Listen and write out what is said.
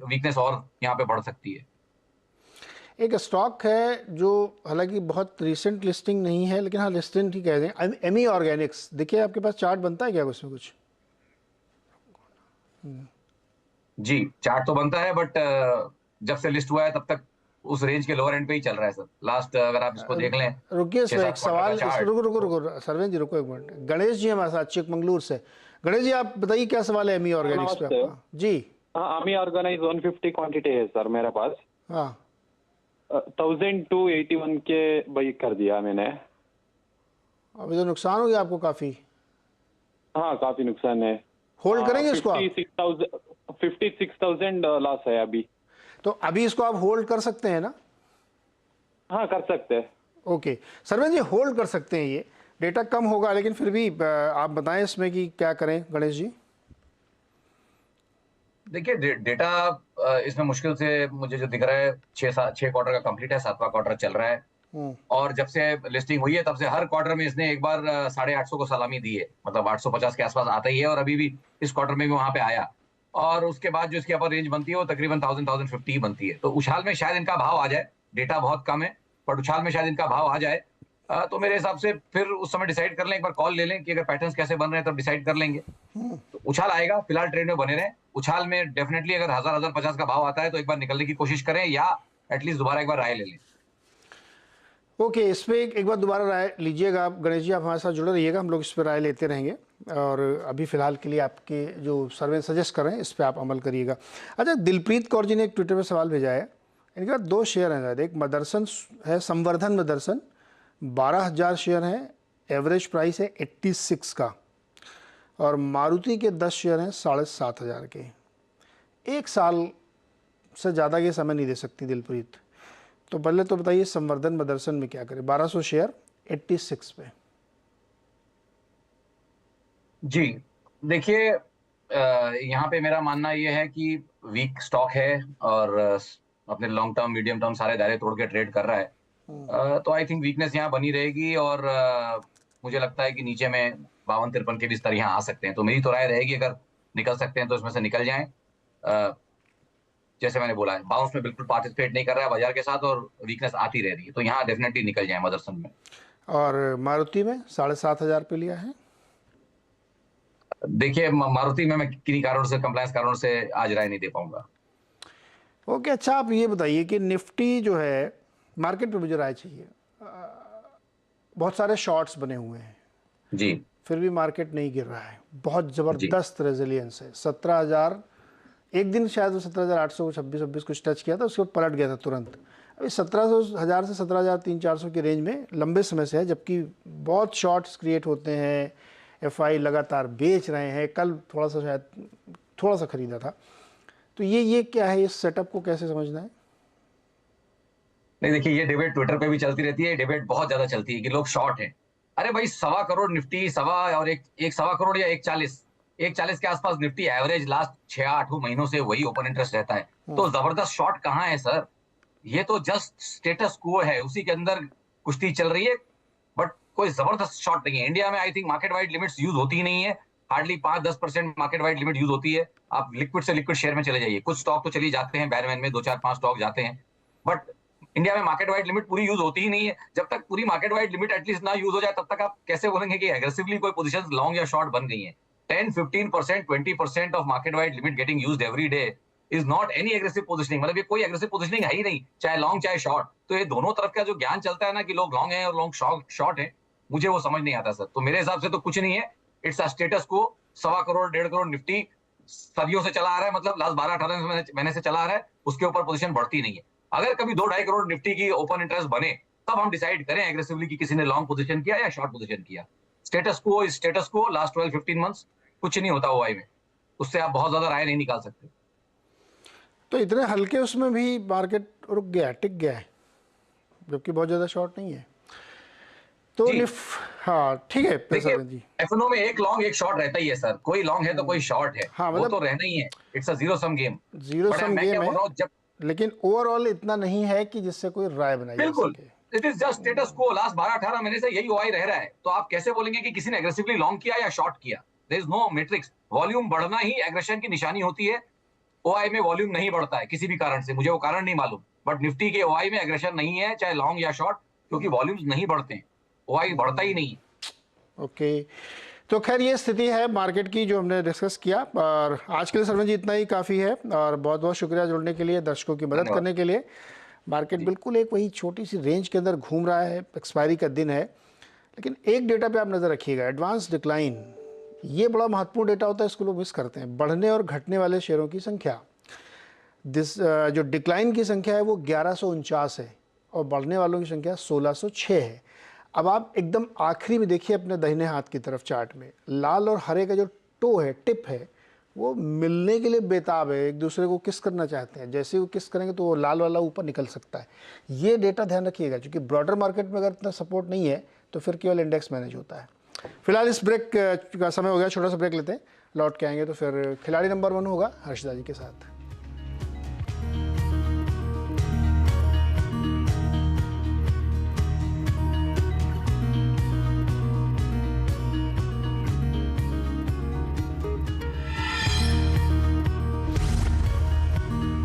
Weakness और यहाँ पे बढ़ सकती है। एक स्टॉक है जो हालांकि बहुत रिसेंट लिस्टिंग नहीं है, लेकिन हाँ लिस्टिंग ठीक कह दें, एमी ऑर्गेनिक्स। देखिए आपके पास चार्ट बनता है क्या उसमें कुछ? जी, चार्ट तो बनता है, बट जब से लिस्ट हुआ है तब तक उस रेंज के लोअर एंड पे ही चल रहा है सर। लास्ट अगर आप इसको देख लें, रुकिए, छह इसमें एक सात क्वार्टर का सवाल, इस चार्ट रुको रुको तो। रुको सरवेंद्र जी, रुको एक मिनट। गणेश जी हमारे साथ चिकमंगलूर से। गणेश जी आप बताइए क्या सवाल है एमी ऑर्गेनिक्स पे नमस्ते। आपका? जी हाँ, आमी ऑर्गेनाइज 150 क्वांटिटी है सर मेरे पास। हाँ, 1281 के बाई कर दिया मैंने। अभी तो नुकसान हो गया आपको काफ़ी। हाँ, काफी नुकसान है। होल्ड करेंगे इसको आप? 56,000 लॉस है अभी। तो अभी इसको आप होल्ड कर सकते हैं ना? हाँ, कर सकते हैं। ओके सरवेंद्र जी, होल्ड कर सकते हैं। ये डेटा कम होगा, लेकिन फिर भी आप बताएं इसमें कि क्या करें गणेश जी। देखिए डेटा इसमें मुश्किल से मुझे जो दिख रहा है, छह क्वार्टर का कंप्लीट है, सातवां क्वार्टर चल रहा है। और जब से लिस्टिंग हुई है तब से हर क्वार्टर में इसने एक बार 850 को सलामी दी है, मतलब 850 के आसपास आता ही है, और अभी भी इस क्वार्टर में भी वहां पे आया। और उसके बाद जो इसकी अपर रेंज बनती है वो तकरीबन 1050 बनती है। तो उछाल में शायद इनका भाव आ जाए, डेटा बहुत कम है बट उछाल में शायद इनका भाव आ जाए। तो मेरे हिसाब से फिर उस समय डिसाइड कर लें, एक बार कॉल ले लें कि अगर पैटर्न्स कैसे बन रहे हैं तब डिसाइड कर लेंगे। तो उछाल आएगा, फिलहाल ट्रेड में बने रहें। उछाल में डेफिनेटली अगर 1050 का भाव आता है तो एक बार निकलने की कोशिश करें, या एटलीस्ट दोबारा एक बार राय ले लें। ओके, इस पर एक बार दोबारा राय लीजिएगा आप। गणेश जी आप हमारे साथ जुड़े रहिएगा, हम लोग इस पर राय लेते रहेंगे। और अभी फ़िलहाल के लिए आपके जो सर्वे सजेस्ट कर रहे हैं इस पर आप अमल करिएगा। अच्छा, दिलप्रीत कौर जी ने एक ट्विटर पे सवाल भेजा है। इनके पास दो शेयर हैं शायद, एक मदरसन है, संवर्धन मदरसन, 12,000 शेयर हैं, एवरेज प्राइस है 86 का। और मारुति के 10 शेयर हैं 7,500 के। एक साल से ज़्यादा ये समय नहीं दे सकती दिलप्रीत। तो पहले तो बताइए संवर्धन मदरसन में क्या करें? 1200 शेयर 86 पे। जी देखिए, यहाँ पे मेरा मानना ये है कि वीक स्टॉक है और अपने लॉन्ग टर्म मीडियम टर्म सारे दायरे तोड़ के ट्रेड कर रहा है। तो आई थिंक वीकनेस यहाँ बनी रहेगी, और मुझे लगता है कि नीचे में 52-53 के भी स्तर यहाँ आ सकते हैं। तो मेरी तो राय रहेगी अगर निकल सकते हैं तो इसमें से निकल जाएं। जैसे मैंने बोला है, बाउंस में बिल्कुल पार्टिसिपेट नहीं कर रहा है बाजार के साथ, और वीकनेस आती रह रही है, तो यहाँ डेफिनेटली निकल जाए मदरसन में। और मारुति में 7,500 पे लिया है। देखिए मारुति में मैं किन्हीं कारणों से, कंप्लायंस कारणों से आज राय नहीं दे पाऊंगा। ओके, अच्छा आप ये बताइए कि निफ्टी जो है मार्केट पे मुझे राय चाहिए। बहुत सारे शॉर्ट्स बने हुए हैं जी फिर भी मार्केट नहीं गिर रहा है। बहुत जी ज़बरदस्त रेजिलियंस है। 17,000 एक दिन शायद वो 17,800 26 कुछ टच किया था, उसके बाद पलट गया था तुरंत। अभी 17,000 से 17,300-400 की रेंज में लंबे समय से है, जबकि बहुत शॉर्ट्स क्रिएट होते हैं। एफआई लगातार बेच रहे हैं, कल थोड़ा सा शायद थोड़ा सा खरीदा था। तो ये क्या है, इस सेटअप को कैसे समझना है? नहीं, देखिए ये डिबेट ट्विटर पे भी चलती रहती है, डिबेट बहुत ज्यादा चलती है कि लोग शॉर्ट हैं। अरे भाई, 1.25 करोड़ निफ्टी, सवा और एक 1.25 करोड़ या 1.40 के आसपास निफ्टी एवरेज लास्ट 6-8 महीनों से वही ओपन इंटरेस्ट रहता है। तो जबरदस्त शॉर्ट कहाँ है सर? ये तो जस्ट स्टेटस क्वो है, उसी के अंदर कुश्ती चल रही है, बट कोई जबरदस्त शॉर्ट नहीं है। इंडिया में I think market wide limits use होती ही नहीं है, hardly 5-10% market wide limit use होती है। आप लिक्विड से लिक्विड शेयर में चले जाइए, कुछ स्टॉक तो चली जाते हैं, बैरमैन में 2-4-5 स्टॉक जाते हैं, बट इंडिया में मार्केट वाइड लिमिट पूरी यूज होती ही नहीं है। जब तक पूरी मार्केट वाइड लिमिट एटलीस्ट ना यूज हो जाए तब तक आप कैसे बोलेंगे कि एग्रेसिवली कोई पोजीशंस लॉन्ग या शॉर्ट बन गई हैं? 10-15%, 20% of market wide limit getting used every day is not any aggressive positioning. मतलब ये कोई एग्रेसिव पोजिशनिंग है ही नहीं, चाहे लॉन्ग चाहे शॉर्ट। तो ये दोनों तरफ का जो ज्ञान चलता है ना कि लोग लॉन्ग है और लोग शॉर्ट है, मुझे वो समझ नहीं आता सर। तो मेरे हिसाब से तो कुछ नहीं है, इट्स अ स्टेटस को। 1.25 करोड़ 1.5 करोड़ निफ्टी सदियों से चला आ रहा है, मतलब लास्ट 12-18 महीने से चला आ रहा है, उसके ऊपर पोजीशन बढ़ती नहीं है। अगर कभी 2-2.5 करोड़ निफ्टी की ओपन इंटरेस्ट बने तब हम डिसाइड करें एग्रेसिवली कि किसी ने लॉन्ग पोजीशन किया या शॉर्ट पोजीशन किया। स्टेटस को इज स्टेटस को, लास्ट 12-15 मंथ्स कुछ नहीं होता ओआई में, उससे आप बहुत ज्यादा राय नहीं निकाल सकते। तो इतने हल्के उसमें भी मार्केट रुक गया, टिक गया है, जबकि बहुत ज़्यादा शॉर्ट नहीं है। तो हाँ ठीक है देखिए, जी। एफएनओ में एक लॉन्ग एक शॉर्ट रहता ही है सर, कोई लॉन्ग है तो कोई शॉर्ट है, हाँ वो मतलब तो रहना ही है। It's a zero sum game. Zero but sum मैं क्या गेम बोल है, रहा हूँ, जब लेकिन ओवरऑल इतना नहीं है कि जिससे कोई राय बनाई जा बिल्कुल सके। इट इज जस्ट स्टेटस को, लास्ट 12-18 महीने से यही ओआई रह रहा है। तो आप कैसे बोलेंगे कि किसी ने एग्रेसिवली लॉन्ग किया या शॉर्ट किया? There is no matrix. Volume बढ़ना ही एग्रेशन की निशानी होती है। ओआई में वॉल्यूम नहीं बढ़ता है किसी भी कारण से, मुझे वो कारण नहीं मालूम, बट निफ्टी के ओआई में एग्रेशन नहीं है, चाहे लॉन्ग या शॉर्ट, क्योंकि वॉल्यूम्स नहीं बढ़ते हैं, ओआई बढ़ता ही नहीं है। ओके, तो खैर ये स्थिति है मार्केट की जो हमने डिस्कस किया, और आज के लिए सरवन जी इतना ही काफ़ी है। और बहुत बहुत शुक्रिया जुड़ने के लिए, दर्शकों की मदद धन्यवाद। करने के लिए। मार्केट बिल्कुल एक वही छोटी सी रेंज के अंदर घूम रहा है, एक्सपायरी का दिन है, लेकिन एक डेटा पे आप नज़र रखिएगा, एडवांस डिक्लाइन। ये बड़ा महत्वपूर्ण डेटा होता है, इसको लोग मिस करते हैं। बढ़ने और घटने वाले शेयरों की संख्या, जो डिक्लाइन की संख्या है वो 1149 है और बढ़ने वालों की संख्या 1606 है। अब आप एकदम आखिरी में देखिए अपने दाहिने हाथ की तरफ चार्ट में, लाल और हरे का जो टो है, टिप है, वो मिलने के लिए बेताब है, एक दूसरे को किस करना चाहते हैं। जैसे वो किस करेंगे तो वो लाल वाला ऊपर निकल सकता है। ये डेटा ध्यान रखिएगा, क्योंकि ब्रॉडर मार्केट में अगर इतना सपोर्ट नहीं है तो फिर केवल इंडेक्स मैनेज होता है। फिलहाल इस ब्रेक का समय हो गया, छोटा सा ब्रेक लेते हैं, लौट के आएंगे तो फिर खिलाड़ी नंबर 1 होगा हर्षदा जी के साथ।